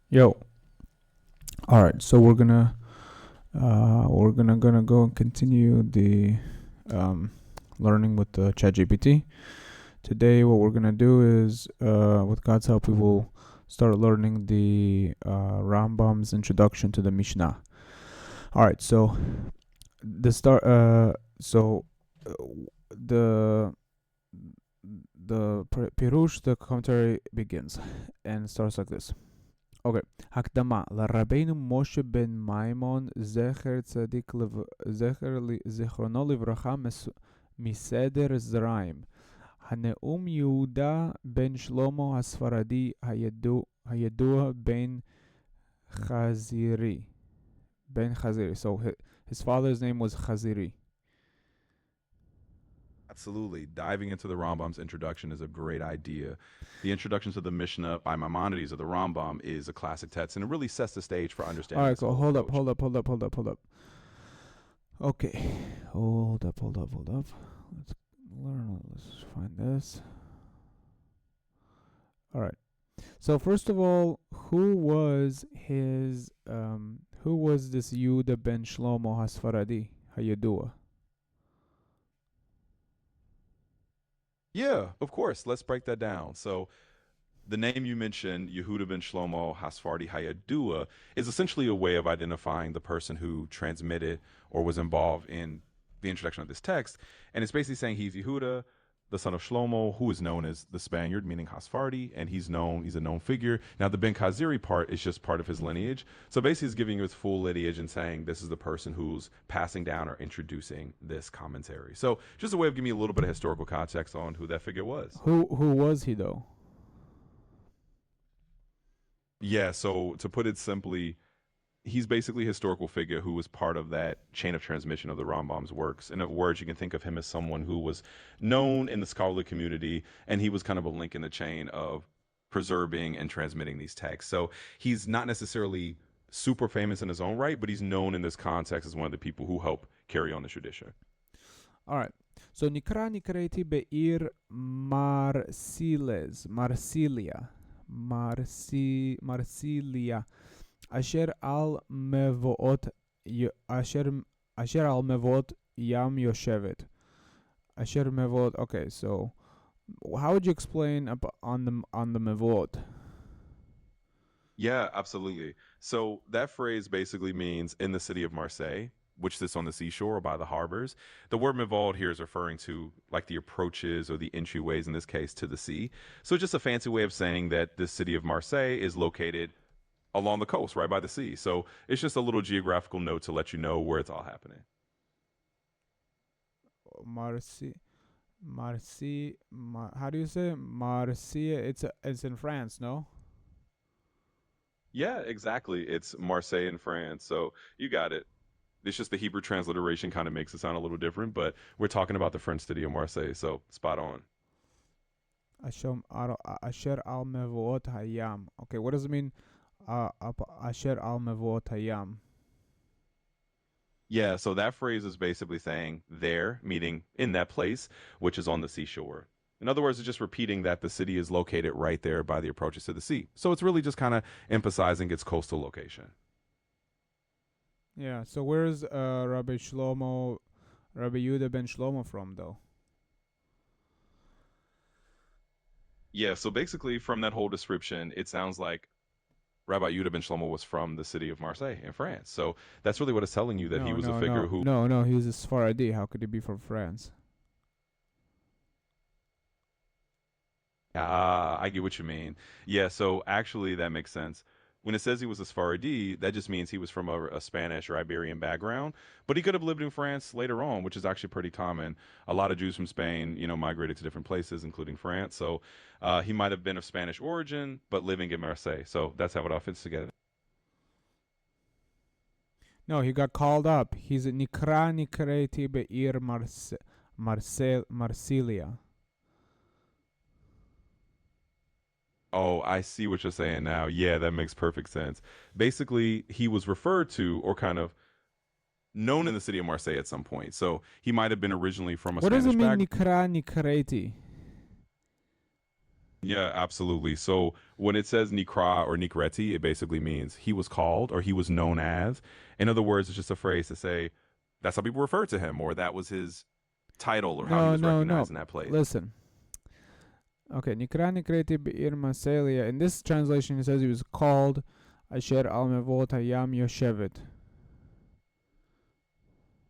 Yo. All right. So we're gonna go and continue the learning with the ChatGPT. Today, what we're gonna do is, with God's help, we will start learning the Rambam's introduction to the Mishnah. All right. So the start. So uh, the Pirush, the commentary begins and starts like this. אוקיי, הקדמה לרבינו משה בן מימון זכרונו לברכה מסדר זרעים. הנאום יהודה בן שלמה הספרדי הידוע חזירי. בן חזירי. So his father's name was Khaziri. Absolutely. Diving into the Rambam's introduction is a great idea. The introduction to the Mishnah by Maimonides of the Rambam is a classic text, and it really sets the stage for understanding Alright, this cool. whole Hold up, approach. hold up, hold up, hold up, hold up. Okay. Hold up. Let's learn. Let's find this. Alright. So first of all, who was this Yehuda ben Shlomo Hasfaradi Hayadua? Yeah, of course. Let's break that down. So, the name you mentioned, Yehuda ben Shlomo Hasfardi Hayadua, is essentially a way of identifying the person who transmitted or was involved in the introduction of this text. And it's basically saying he's Yehuda, the son of Shlomo, who is known as the Spaniard, meaning Hasfardi, and he's a known figure. Now, the Ben Kaziri part is just part of his lineage. So basically, he's giving you his full lineage and saying this is the person who's passing down or introducing this commentary. So just a way of giving you a little bit of historical context on who that figure was. Who was he though? Yeah, so to put it simply, he's basically a historical figure who was part of that chain of transmission of the Rambam's works. In other words, you can think of him as someone who was known in the scholarly community, and he was kind of a link in the chain of preserving and transmitting these texts. So he's not necessarily super famous in his own right, but he's known in this context as one of the people who help carry on the tradition. Alright. So נקראתי בעיר מרסיליה אשר על מבואות ים יושבת. אשר מבואות, okay, so how would you explain on the מבואות? Yeah, absolutely. So that phrase basically means in the city of Marseille, which sits on the seashore or by the harbors. The word mivald here is referring to like the approaches or the entryways, in this case, to the sea. So it's just a fancy way of saying that the city of Marseille is located along the coast, right by the sea. So it's just a little geographical note to let you know where it's all happening. Marsi how do you say Marseille? It's in France, no? Yeah, exactly. It's Marseille in France. So you got it. It's just the Hebrew transliteration kind of makes it sound a little different, but we're talking about the French city of Marseille. So spot on. אשר על מבואות הים. Okay, what does it mean? אשר על מבואות הים. Yeah, so that phrase is basically saying there, meaning in that place, which is on the seashore. In other words, it's just repeating that the city is located right there by the approaches to the sea. So it's really just kind of emphasizing its coastal location. Yeah, so where's Rabbi Yehuda ben Shlomo from though? Yeah, so basically from that whole description, it sounds like Rabbi Yudah ben Shlomo was from the city of Marseille in France. So that's really what it's telling you, that he No, was a no, figure no, who. no, no. He was a Sephardi. How could he be from France? Ah, I get what you mean. Yeah, so actually that makes sense. When it says he was a Sephardi, that just means he was from a Spanish or Iberian background, but he could have lived in France later on, which is actually pretty common. A lot of Jews from Spain, migrated to different places, including France. So he might have been of Spanish origin, but living in Marseille. So that's how it all fits together. No, he got called up. He's a Nikreti Be'ir Marsilia. Oh, I see what you're saying now. Yeah, that makes perfect sense. Basically, he was referred to or kind of known in the city of Marseille at some point. So he might have been originally from a What does it Spanish mean background. Nikreti? Yeah, absolutely. So when it says Nikra or Nikreti, it basically means he was called or he was known as. In other words, it's just a phrase to say that's how people refer to him, or that was his title or how he No, was no, recognized no. in that place. Listen. Okay, Nikra Nikreti Be'ir Maselia. In this translation, it says he was called Asher Al Mevot Hayam Yoshevet.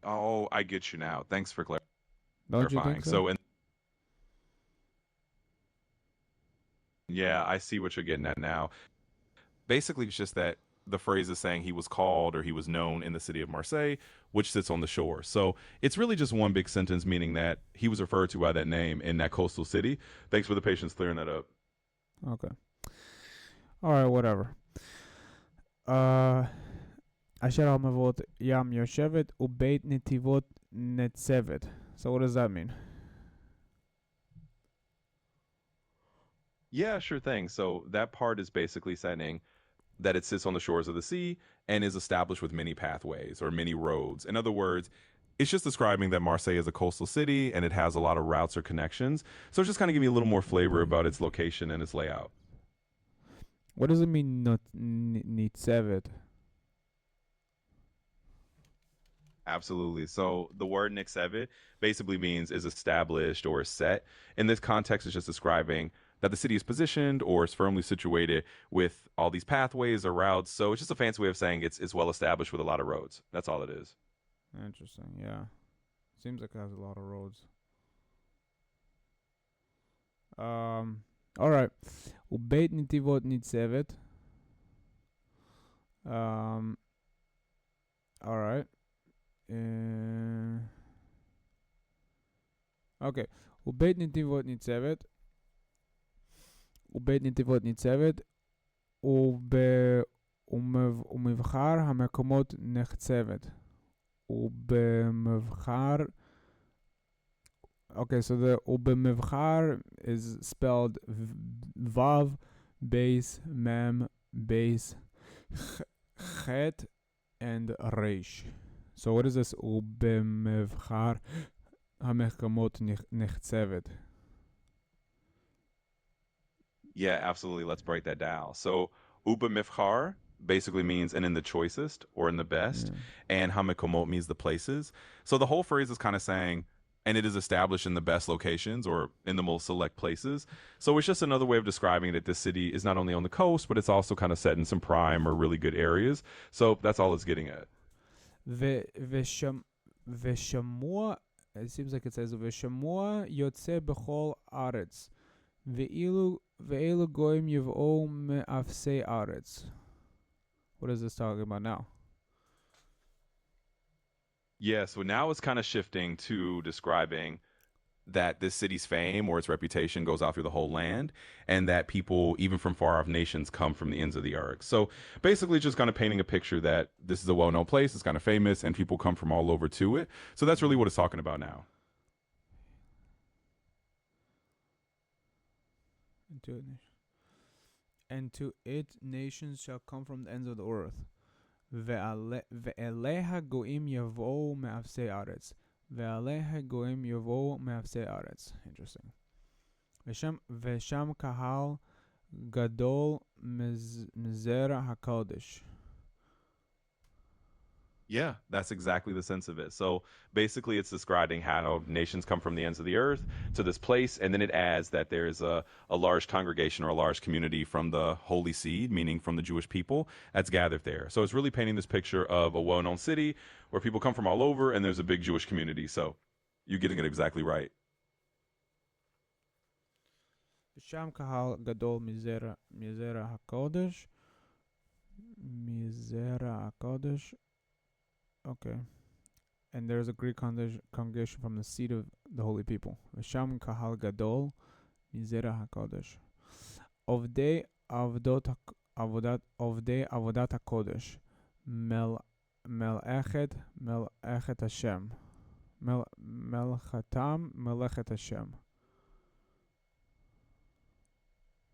Oh, I get you now. Thanks for Don't you think clarifying. so? So, and yeah, I see what you're getting at now. Basically, it's just that the phrase is saying he was called or he was known in the city of Marseille, which sits on the shore. So it's really just one big sentence, meaning that he was referred to by that name in that coastal city. Thanks for the patience clearing that up. Okay. Alright, whatever. Uh, Asher Al Mevot Yam Yoshevet Ubeit Netivot Netzevet. So what does that mean? Yeah, sure thing. So that part is basically saying that it sits on the shores of the sea and is established with many pathways or many roads. In other words, it's just describing that Marseille is a coastal city and it has a lot of routes or connections. So it's just kind of giving me a little more flavor about its location and its layout. What does it mean not Nitzevet? Absolutely. So the word Nixevit basically means is established or is set. In this context, it's just describing that the city is positioned or is firmly situated with all these pathways or routes. So it's just a fancy way of saying it's well established with a lot of roads. That's all it is. Interesting, yeah. Seems like it has a lot of roads. Alright. Ubeit Nitivot Nitzevet. Um, alright. Okay. ובית נתיבות ניצבת, ובית נתיבות ניצבת, ומבחר המקומות נחצבת. ובמבחר, okay, so the ובמבחר is spelled Vav, base, mem, base, chet, and reish. So what is this ובמבחר המקומות נחצבת? Yeah, absolutely. Let's break that down. So Uba Mifchar basically means and in the choicest or in the best, Yeah. and Hamakomot means the places. So the whole phrase is kind of saying, and it is established in the best locations or in the most select places. So it's just another way of describing that this city is not only on the coast, but it's also kind of set in some prime or really good areas. So that's all it's getting at. ושמוע, it seems like it says, ושמוע יוצא בכל הארץ, ואילו גויים יבואו מאפסי הארץ. What is this talking about now? Yeah, so now it's kind of shifting to describing that this city's fame or its reputation goes out through the whole land, and that people, even from far off nations, come from the ends of the earth. So basically, just kind of painting a picture that this is a well known place, it's kind of famous, and people come from all over to it. So that's really what it's talking about now. And to it nations shall come from the ends of the earth. ואליה גויים יבואו מאפסי ארץ. ועליה גויים יבואו מאפסי ארץ. Interesting. ושם קהל גדול מזרע הקודש. Yeah, that's exactly the sense of it. So basically, it's describing how nations come from the ends of the earth to this place, and then it adds that there's a large congregation or a large community from the holy seed, meaning from the Jewish people, that's gathered there. So it's really painting this picture of a well known city where people come from all over, and there's a big Jewish community. So you're getting it exactly right. ושם קהל גדול מזרע הקודש. מזרע הקודש. Okay. And there's a Greek congregation from the seed of the holy people. ושם קהל גדול מזרע הקודש. עובדי עבודת הקודש. מלאכת השם. מלאכתם מלאכת השם.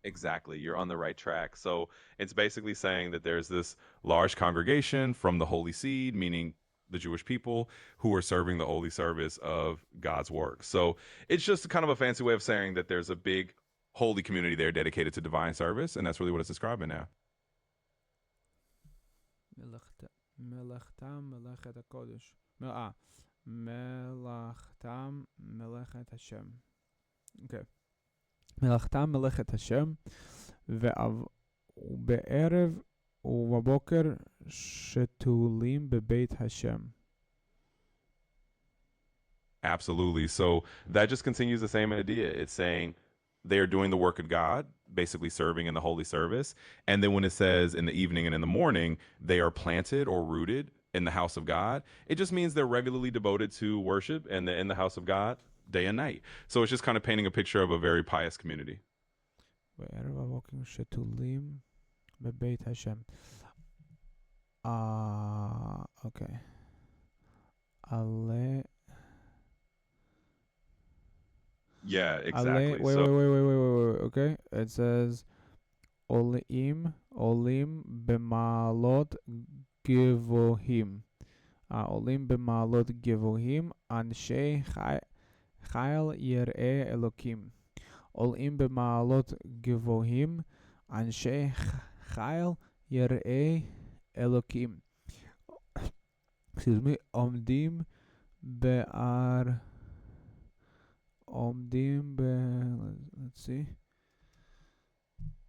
Exactly. You're on the right track. So it's basically saying that there's this large congregation from the holy seed, meaning the Jewish people, who are serving the holy service of God's work. So it's just kind of a fancy way of saying that there's a big holy community there dedicated to divine service, and that's really what it's describing now. מלאכתם מלאכת הקודש. מלאכתם מלאכת השם. אוקיי. מלאכתם מלאכת השם, ובערב ובבוקר שתולים בבית השם. Absolutely. So that just continues the same idea. It's saying they are doing the work of God, basically serving in the holy service. And then when it says in the evening and in the morning, they are planted or rooted in the house of God, it just means they're regularly devoted to worship and in the house of God day and night. So it's just kind of painting a picture of a very pious community. בערב הבוקר שתולים בבית השם. Okay. Yeah, exactly. Wait. Okay. It says olim b'ma'alot givohim. Olim b'ma'alot givohim anshei chayil yirei Elokim. Olim b'ma'alot givohim anshei chayil yirei Elokim. Excuse me. Omdim let's see.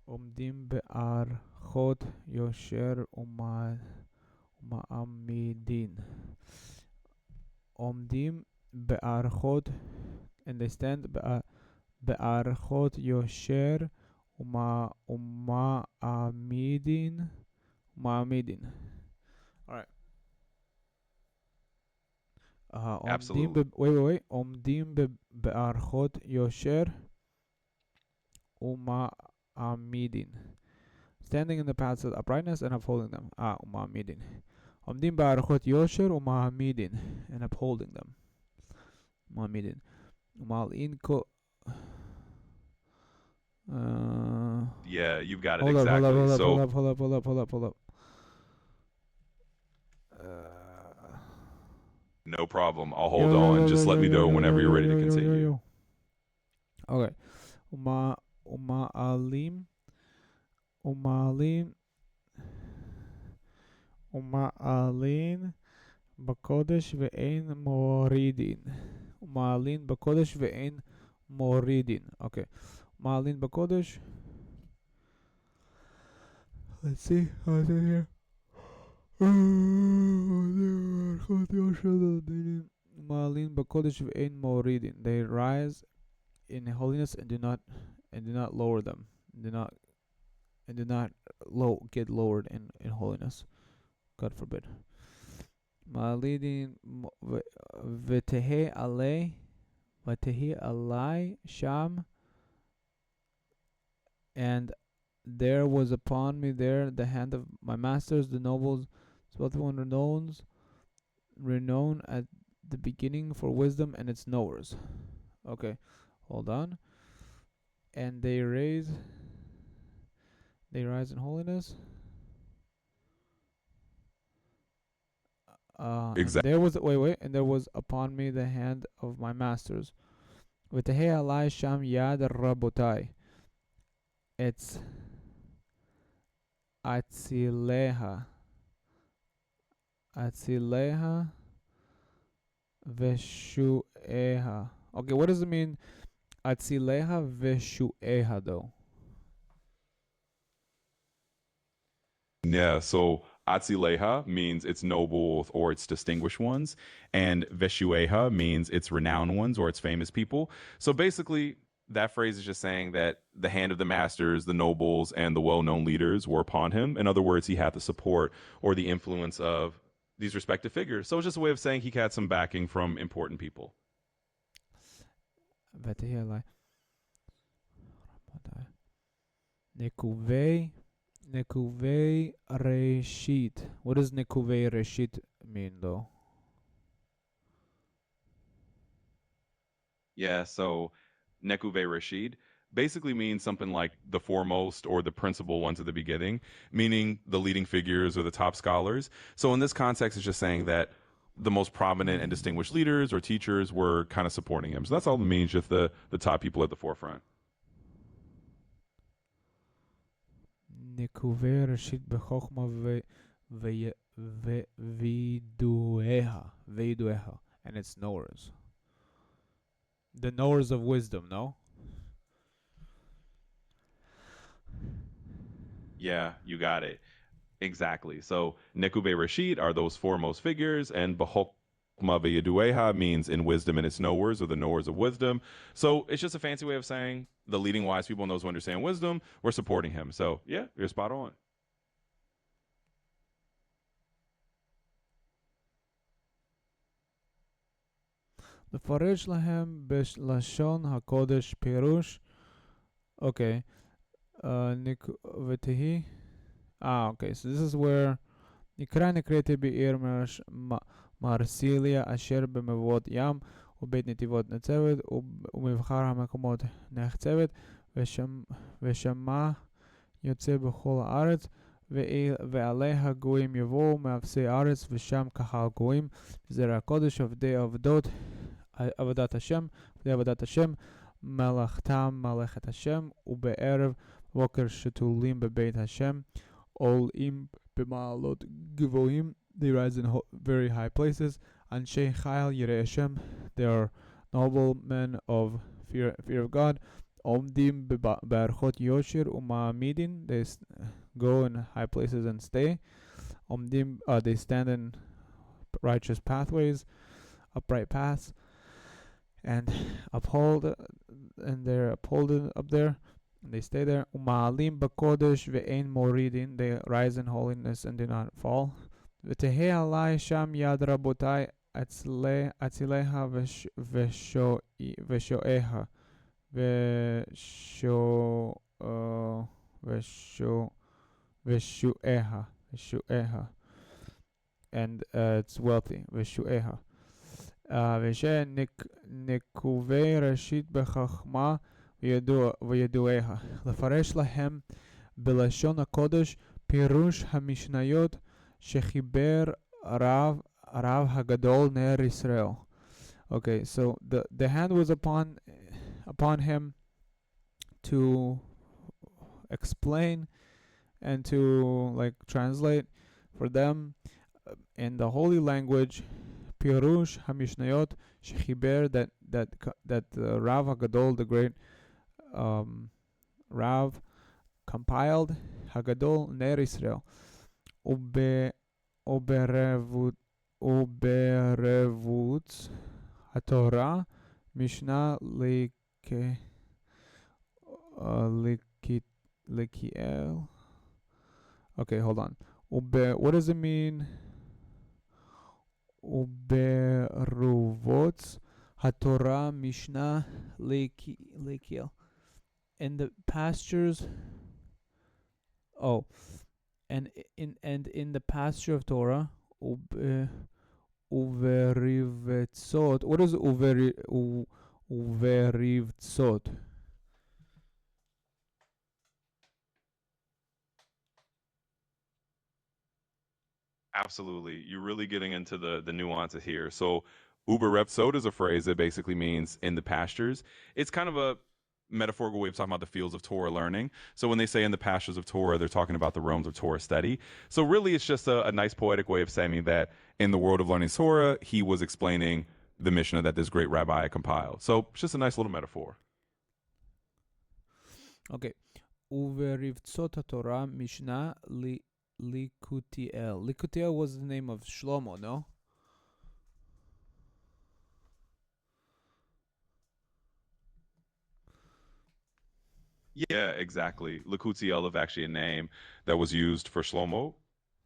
עומדים בארחות יושר ומעמידין. עומדים בארחות, and they stand בארחות יושר ומעמידין. Alright. Absolutely. wait. עומדים בארחות יושר uma'amidin. Standing in the paths of uprightness and upholding them. Uma'amidin. Omdim ba'arachot yosher uma'amidin. And upholding them. Uma'amidin. Umal'in ko... yeah, you've got it exactly. Hold up. No problem. I'll hold on. Just let me know whenever you're ready to continue. Okay. Uma'alim בקודש ואין מורידין. ומעלין בקודש ואין מורידין. Okay. מעלין בקודש. Let's see. How's it here? מעלין בקודש ואין מורידין. They rise in holiness and do not lower them. Do not get lowered in holiness. God forbid. Ma'alidin v'tehe alai sham, and there was upon me there the hand of my masters, the nobles, both one renowned at the beginning for wisdom and its knowers. Okay, hold on. And they rise in holiness. Exactly. And there was upon me the hand of my masters. V'tehei alai sham yad rabotai. It's atzileha veshueha. Okay, what does it mean? Atzileha veshueha though. Yeah, so Atzileha means its noble or its distinguished ones, and Veshueha means its renowned ones or its famous people. So basically, that phrase is just saying that the hand of the masters, the nobles, and the well-known leaders were upon him. In other words, he had the support or the influence of these respective figures. So it's just a way of saying he had some backing from important people. Nekuvei Reshit. What does Nekuvei Reshit mean though? Yeah, so Nekuvei Reshid basically means something like the foremost or the principal ones at the beginning, meaning the leading figures or the top scholars. So in this context, it's just saying that the most prominent and distinguished leaders or teachers were kind of supporting him. So that's all it means, just the top people at the forefront. נקובי ראשית בחוכמה וידועיה. וידועיה. And it's knowers. The knowers of wisdom, no? Yeah, you got it. Exactly. So Nekube Rashid are those foremost figures, and Bahokma Veyadueha means in wisdom and its knowers or the knowers of wisdom. So it's just a fancy way of saying the leading wise people and those who understand wisdom, we're supporting him. So yeah, you're spot on. לפרש להם בלשון הקודש פירוש. Okay. ותהי. Okay. So this is where נקרא נקראתי בעיר מרסיליה אשר במבואות ים ובית נתיבות ניצבת ומבחר המקומות נחצבת ושמה יוצא בכל הארץ ועליה גויים יבואו מאפסי הארץ ושם קהל גויים זרע הקודש עבדי עבודת השם עבדי עבודת השם מלאכתם מלאכת השם ובערב בוקר שתולים בבית השם עולים במעלות גבוהים they rise in very high places אנשי חיל יראי השם they are noble men of fear of God עומדים בערכות יושר ומעמידים they go in high places and stay עומדים they stand in righteous pathways upright paths and uphold and they're upholded up there and they stay there ומעלים בקודש ואין מורידים they rise in holiness and do not fall ותהי עלי שם יד רבותי אציליה ושואיה ושואיה and it's wealthy ושואיה ושנקובי ראשית בחכמה וידועיה לפרש להם בלשון הקודש פירוש המשניות שחיבר הרב הגדול נר ישראל. Okay, so the hand was upon him to explain and to like translate for them in the holy language Pirush Hamishnayot Shechiber that Rav Hagadol, the great Rav, compiled Hagadol Ner Israel. Uberevut HaTorah Mishna Likiel. Okay, hold on. What does it mean? Uberuvot HaTorah Mishna Likiel. In the pastures. Oh, and in the pasture of Torah. Uverivtzot. What is uverivtzot? Absolutely. You're really getting into the nuances here. So Uber Repsod is a phrase that basically means in the pastures. It's kind of a metaphorical way of talking about the fields of Torah learning. So when they say in the pastures of Torah, they're talking about the realms of Torah study. So really it's just a nice poetic way of saying that in the world of learning Torah, he was explaining the Mishnah that this great rabbi compiled. So it's just a nice little metaphor. Okay. Uverivtzot HaTorah Mishnah Likutiel. Likutiel was the name of Shlomo, no? Yeah, exactly. Likutiel is actually a name that was used for Shlomo,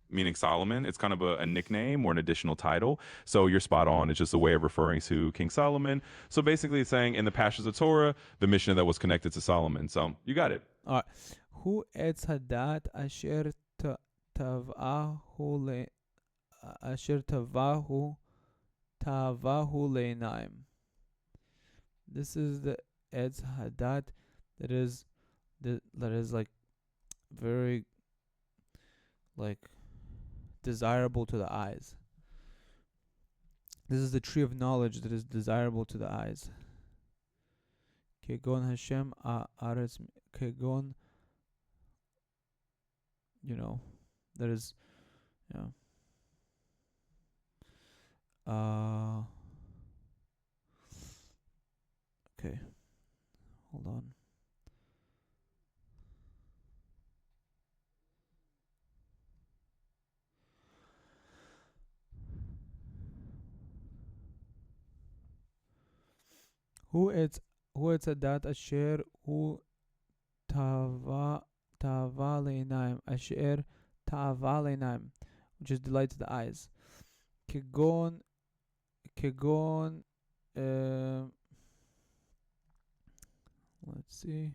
meaning Solomon. It's kind of a nickname or an additional title. So you're spot on. It's just a way of referring to King Solomon. So basically it's saying in the pastures of Torah, the Mishnah that was connected to Solomon. So you got it. All right. Hu etz hadat asher tavahu le'inaim. This is the etz hadat that is like very like desirable to the eyes. This is the tree of knowledge that is desirable to the eyes. Kegon Hashem Aretz Kegon you know, that is, yeah. Uh, okay, hold on. Who it's who it's a dat asher who tava tava leinaim asher tava leinaim, which is delight to the eyes. Kegon kegon. Uh, let's see.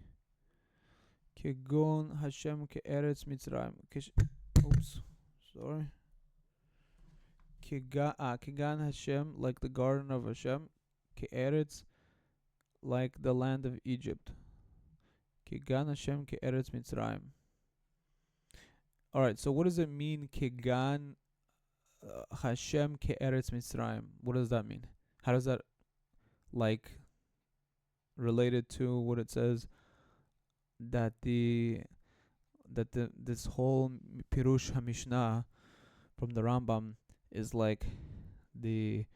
Kegon Hashem ke'eretz Mitzrayim. Oops, sorry. Kegan Hashem, like the garden of Hashem. Ke'eretz, like the land of Egypt. Kegan Hashem ke'eretz Mitzrayim. Alright, so what does it mean, Kegan Hashem ke'eretz Mitzrayim? What does that mean? How does that, like, related to what it says that this whole Pirush HaMishnah from the Rambam is like the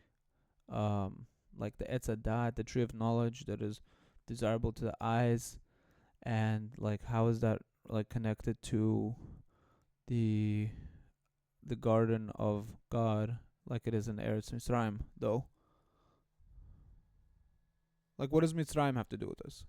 Etz Hadat, the tree of knowledge that is desirable to the eyes, and like how is that like connected to the garden of God, like it is in Eretz Mitzrayim, though? Like, what does Mitzrayim have to do with this?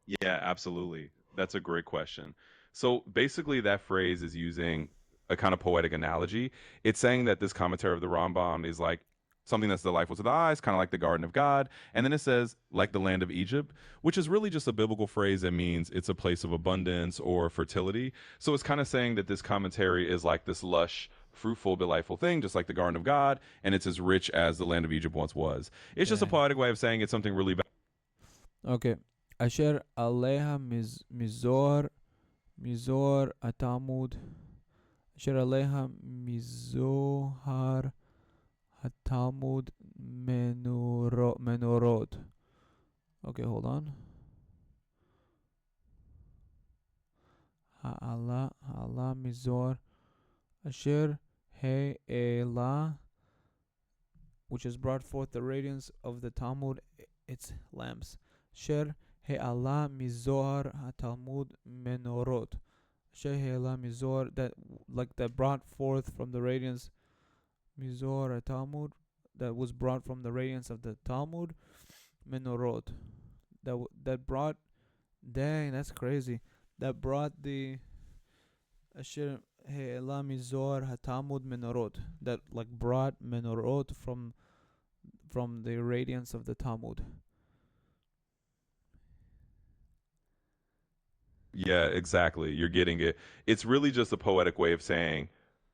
Yeah, absolutely. That's a great question. So basically, that phrase is using a kind of poetic analogy. It's saying that this commentary of the Rambam is like something that's delightful to the eyes, kind of like the Garden of God. And then it says, like the land of Egypt, which is really just a biblical phrase that means it's a place of abundance or fertility. So it's kind of saying that this commentary is like this lush, fruitful, delightful thing, just like the Garden of God, and it's as rich as the land of Egypt once was. It's just a Okay. poetic way of saying it's something really. Okay. Asher aleha mizor atamud. Asher aleha mizohar hatamud menorot. Okay, hold on. Ha'ala mizor asher he'ela, which has brought forth the radiance of the Talmud, its lamps. Sher he'ala mizor haTalmud menorot. Sher he'ala mizor, that brought forth from the radiance, mizor haTalmud, that was brought from the radiance of the Talmud, menorot, that brought, dang, that's crazy, that brought the Asher he'ela mizor haTalmud menorot, that like brought menorot from the radiance of the Talmud. Yeah, exactly. You're getting it. It's really just a poetic way of saying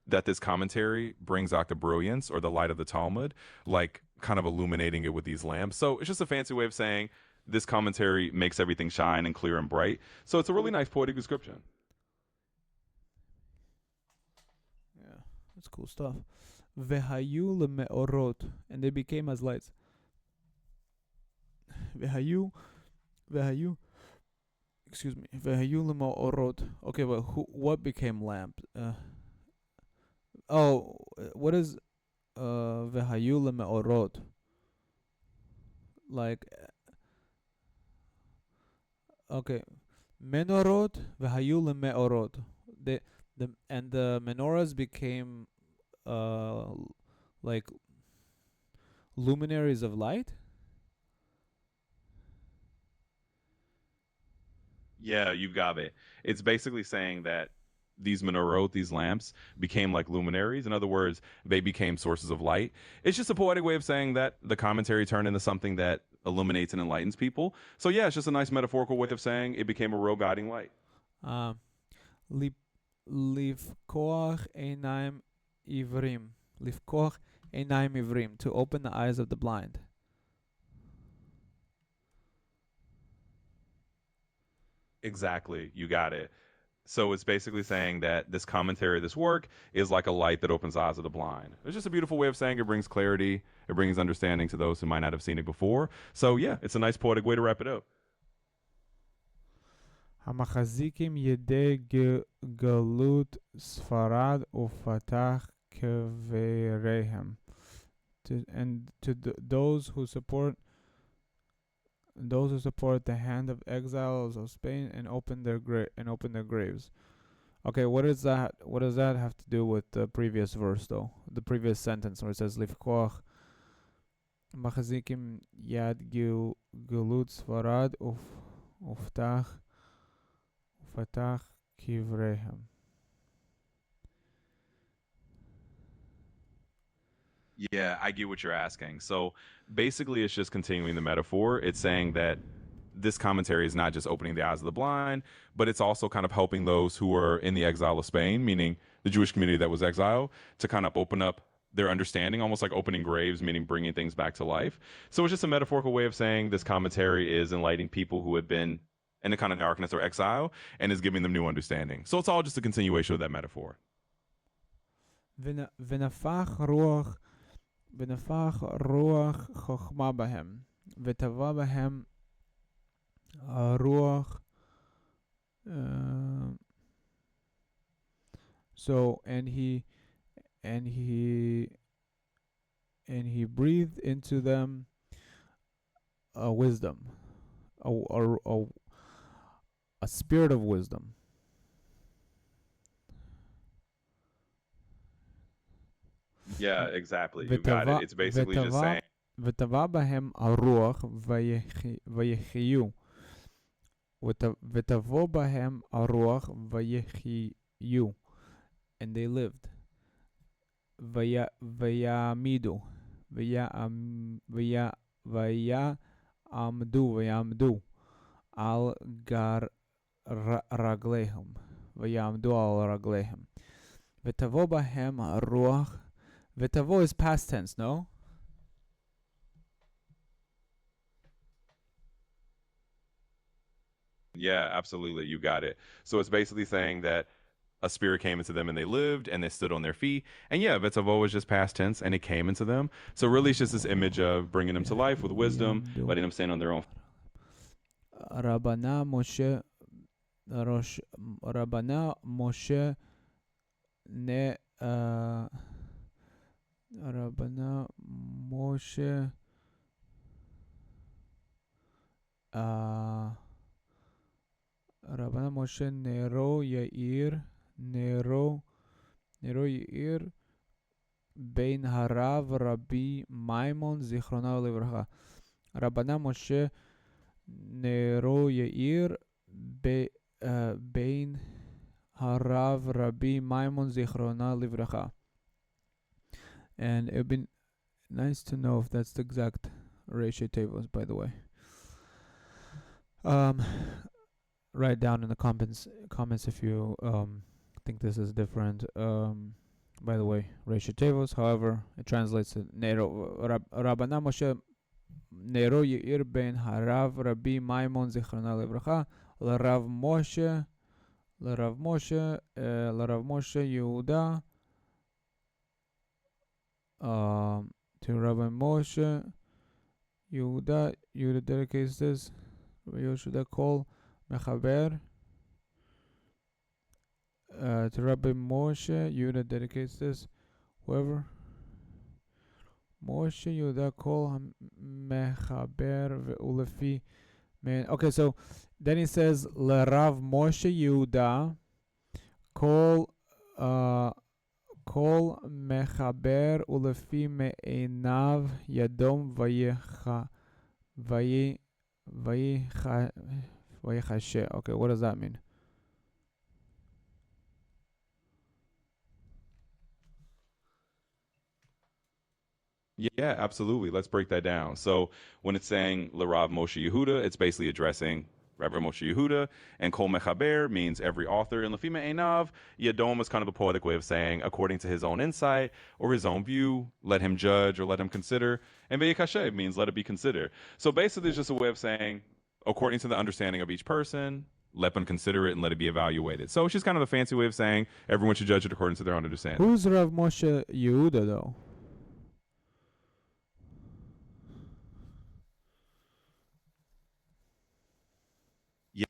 that this commentary brings out the brilliance or the light of the Talmud, like kind of illuminating it with these lamps. So it's just a fancy way of saying this commentary makes everything shine and clear and bright. So it's a really nice poetic description. Yeah, that's cool stuff. Vehayu lemeorot, and they became as lights. Vehayu, vehayu. Excuse me. Vehayu lemeorot. Okay, but what became lamp? What is vehayu lemeorot? Like, okay, menorot vehayu lemeorot. The menorahs became uh like luminaries of light. Yeah, you got it. It's basically saying that these menorot, these lamps, became like luminaries. In other words, they became sources of light. It's just a poetic way of saying that the commentary turned into something that illuminates and enlightens people. So yeah, it's just a nice metaphorical way of saying it became a real guiding light. Um, lip Lifkoach einaim ivrim. Lifkoach einaim ivrim, to open the eyes of the blind. Exactly, you got it. So it's basically saying that this commentary, this work, is like a light that opens the eyes of the blind. It's just a beautiful way of saying it brings clarity, it brings understanding to those who might not have seen it before. So yeah, it's a nice poetic way to wrap it up. המחזיקים ידי גלות ספרד ופתח קבריהם. And to those who support the hand of exiles of Spain and open their graves. Okay, what does that have to do with the previous verse though? The previous sentence where it says לפקוח מחזיקים יד גלות ספרד ופתח קבריהם. Yeah, I get what you're asking. So basically, it's just continuing the metaphor. It's saying that this commentary is not just opening the eyes of the blind, but it's also kind of helping those who are in the exile of Spain, meaning the Jewish community that was exiled, to kind of open up their understanding, almost like opening graves, meaning bringing things back to life. So it's just a metaphorical way of saying this commentary is enlightening people who have been in a kind of darkness or exile and is giving them new understanding. So it's all just a continuation of that metaphor. ונפח רוח חוכמה בהם, וטבע בהם הרוח. So and he breathed into them a wisdom, a spirit of wisdom. Yeah, exactly. You got it. It's basically just saying. וטבע בהם הרוח ויחיו. ותבוא בהם הרוח ויחיו. And they lived. ויעמדו. ויעמדו על רגליהם. ויעמדו על רגליהם. ותבוא בהם הרוח. ותבוא is past tense, no? Yeah, absolutely. You got it. So it's basically saying that a spirit came into them and they lived and they stood on their feet. And yeah, Vetzavo was just past tense and it came into them. So really it's just this image of bringing them to life with wisdom, letting them stand on their own. Rabana Moshe ne Rabana Moshe Rabana Moshe Nero Yair בין הרב רבי מימון זיכרונו לברכה. רבנה משה נרו יאיר בין הרב רבי מימון זיכרונו לברכה. And it would be nice to know if that's the exact Reishei Tevos, by the way. Write down in the comments if you think this is different. By the way, Reishei Tevos, however, it translates to Rabana Moshe Nero Yair ben Harav Rabbi Maimon Zichrono Levracha L'Rav Moshe Yehuda to Rabbi Moshe Yehuda dedicates this. Rabbi Yehuda call Mechaber to Rabbi Moshe Yehuda dedicates this. Whoever Moshe Yehuda call Mechaber ve'ulefi man. Okay, so then he says L'Rav Moshe Yehuda call Mechaber ulefi me'enav yadom vayechashe. Okay, what does that mean? Yeah, absolutely. Let's break that down. So when it's saying L'Rav Moshe Yehuda, it's basically addressing Reverend Moshe Yehuda, and Kol Mechaber means every author. And Lefima Einav, Yadom is kind of a poetic way of saying according to his own insight or his own view, let him judge or let him consider. And Vayekashe means let it be considered. So basically, it's just a way of saying according to the understanding of each person, let them consider it and let it be evaluated. So it's just kind of a fancy way of saying everyone should judge it according to their own understanding. Who's Rav Moshe Yehuda though?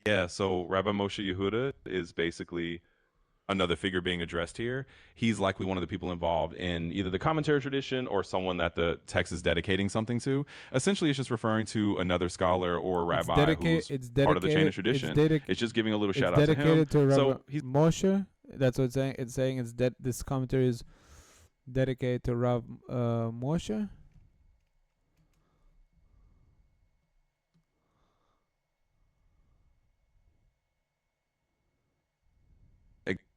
Yeah, so Rabbi Moshe Yehuda is basically another figure being addressed here. He's likely one of the people involved in either the commentary tradition or someone that the text is dedicating something to. Essentially, it's just referring to another scholar or It's rabbi dedicated. who's It's part of the chain dedicated. of tradition. It's just giving a little It's shout out to him. dedicated to Rabbi So he's Moshe. That's what it's saying. It's saying this commentary is dedicated to Rav Moshe.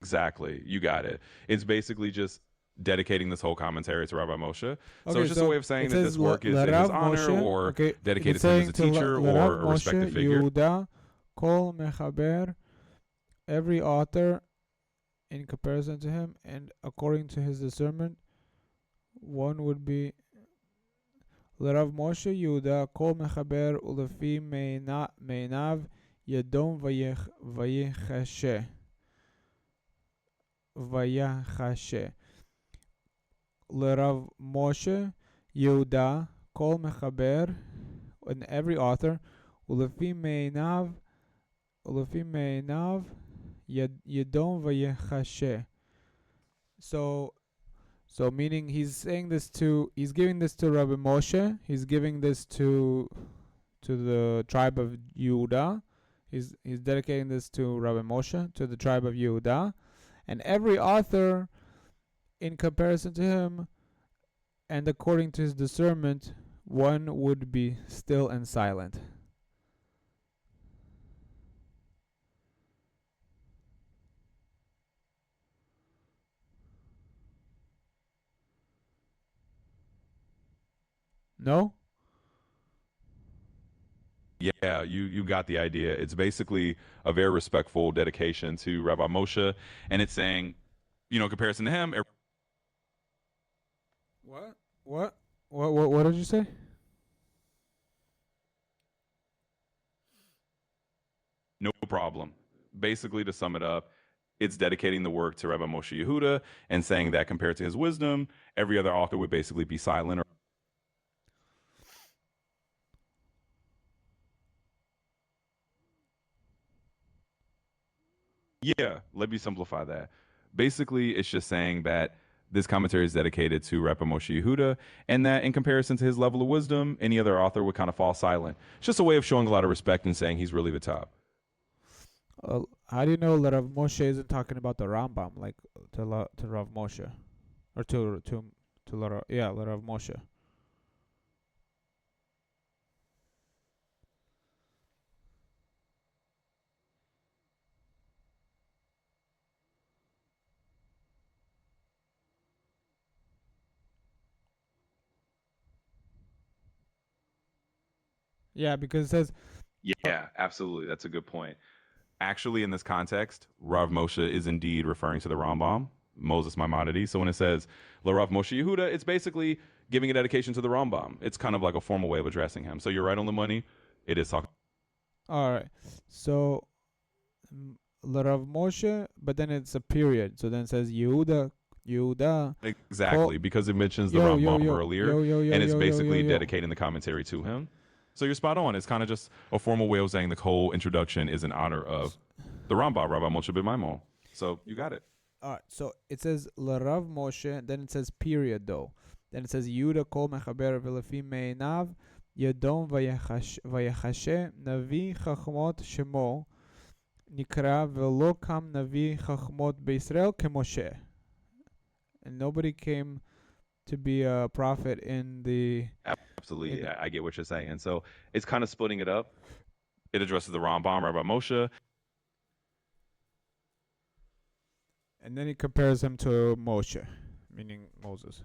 exactly, you got it. It's basically just dedicating this whole commentary to Rabbi Moshe. So Okay, it's just a so way of saying it that says this work is in his Rav honor Moshe. or Okay, it's dedicated to him as saying a to teacher Rav or a respected Moshe figure. Yehuda, Kol Mechaber, every author in comparison to him, and according to his discernment, one would be Rav Moshe Yehuda, Kol Mechaber, Ulefi Meinav, Yadom Vayechashe. Vayachashe. Lerav Moshe Yehuda, Kol Mechaber, and every author, Ulefi Meinav, Yadom Vayechashe. So, so meaning he's giving this to Rabbi Moshe. He's giving this to the tribe of Yehuda. He's dedicating this to Rabbi Moshe, to the tribe of Yehuda, and every author in comparison to him and according to his discernment, one would be still and silent. No? Yeah, you got the idea. It's basically a very respectful dedication to Rabbi Moshe, and it's saying, in comparison to him, What? What? What did you say? no problem. Basically, to sum it up, it's dedicating the work to Rabbi Moshe Yehuda and saying that compared to his wisdom, every other author would basically be silent. Or yeah, let me simplify that. Basically, it's just saying that this commentary is dedicated to Rabbi Moshe Yehuda, and that in comparison to his level of wisdom, any other author would kind of fall silent. It's just a way of showing a lot of respect and saying he's really the top. How do you know that Rav Moshe isn't talking about the Rambam, like to Rav Moshe, or to Rav Moshe? Yeah, because it says uh, Yeah, absolutely. That's a good point. Actually, in this context, Rav Moshe is indeed referring to the Rambam, Moses Maimonides. So when it says La Rav Moshe Yehuda, it's basically giving a dedication to the Rambam. It's kind of like a formal way of addressing him. So you're right on the money. It is talking. all right. So Rav Moshe, but then it's a period. So then it says Yehuda, Exactly, Kol. because it mentions the Yo yo Rambam yo earlier, yo yo yo and it's yo yo yo basically yo. dedicating the commentary to him. So you're spot on. It's kind of just a formal way of saying the whole introduction is in honor of the Rambam, Rabbi Moshe ben Maimon. So you got it. All right, so it says Larav Moshe, then it says period though. Then it says Yehuda kol mechaber v'lefi meinav Yadom vayachashe navi chachmot shemo nikra v'lo kam navi chachmot beIsrael kemoshe. And nobody came to be a prophet in the Absolutely, in I get what you're saying. So it's kind of splitting it up. It addresses the Rambam, Rabbi Moshe. and then he compares him to Moshe, meaning Moses.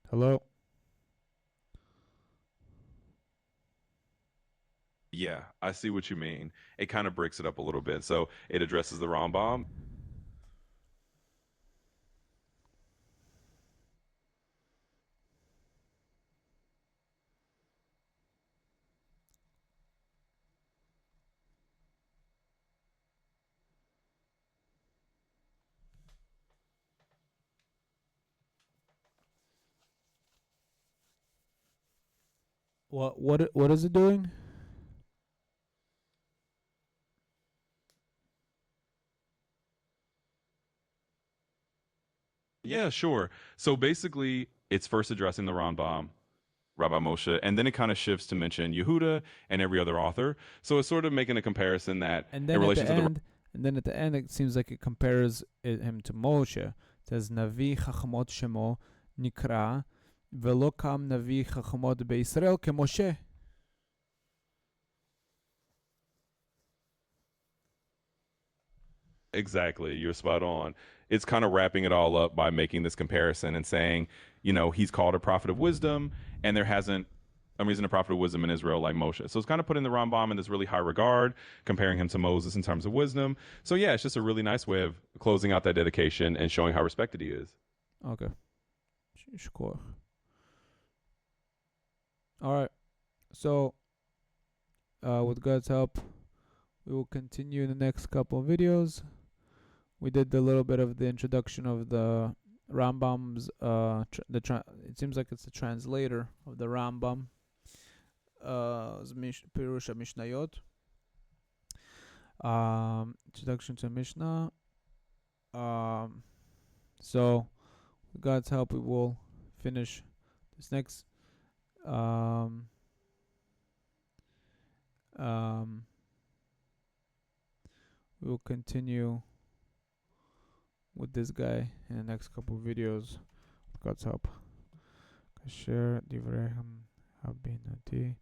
Hello. Yeah, I see what you mean. It kind of breaks it up a little bit. So it addresses the Rambam. What is it doing? Yeah, sure. So basically, it's first addressing the Rambam, Rabbi Moshe, and then it kind of shifts to mention Yehuda and every other author. So it's sort of making a comparison that And in then at the relation to the end, it seems like it compares him to Moshe. It says Navi Chachamot Shemo Nikra Velo Kam Navi Chachamot BeIsrael KeMoshe. exactly, you're spot on. It's kind of wrapping it all up by making this comparison and saying, he's called a prophet of wisdom, and there hasn't a reason a prophet of wisdom in Israel like Moshe. So it's kind of putting the Rambam in this really high regard, comparing him to Moses in terms of wisdom. So yeah, it's just a really nice way of closing out that dedication and showing how respected he is. Okay. Shkor. All right. So, with God's help, we will continue in the next couple of videos. We did a little bit of the introduction of the Rambam's. It seems like it's the translator of the Rambam. Pirush Mishnayot. Introduction to Mishnah. So, with God's help, we will finish this next. We will continue with this guy in the next couple of videos. With God's help. Kasher Divrehem Habinati.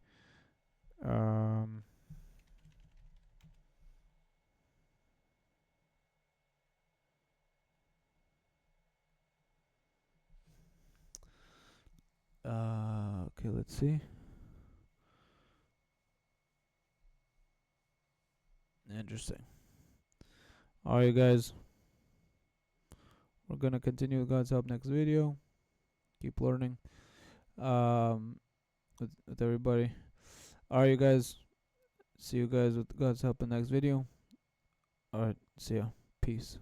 Okay, let's see. Interesting. Alright, you guys. We're gonna continue with God's help next video. Keep learning. With everybody. Alright, you guys. See you guys with God's help in the next video. Alright, see ya. Peace.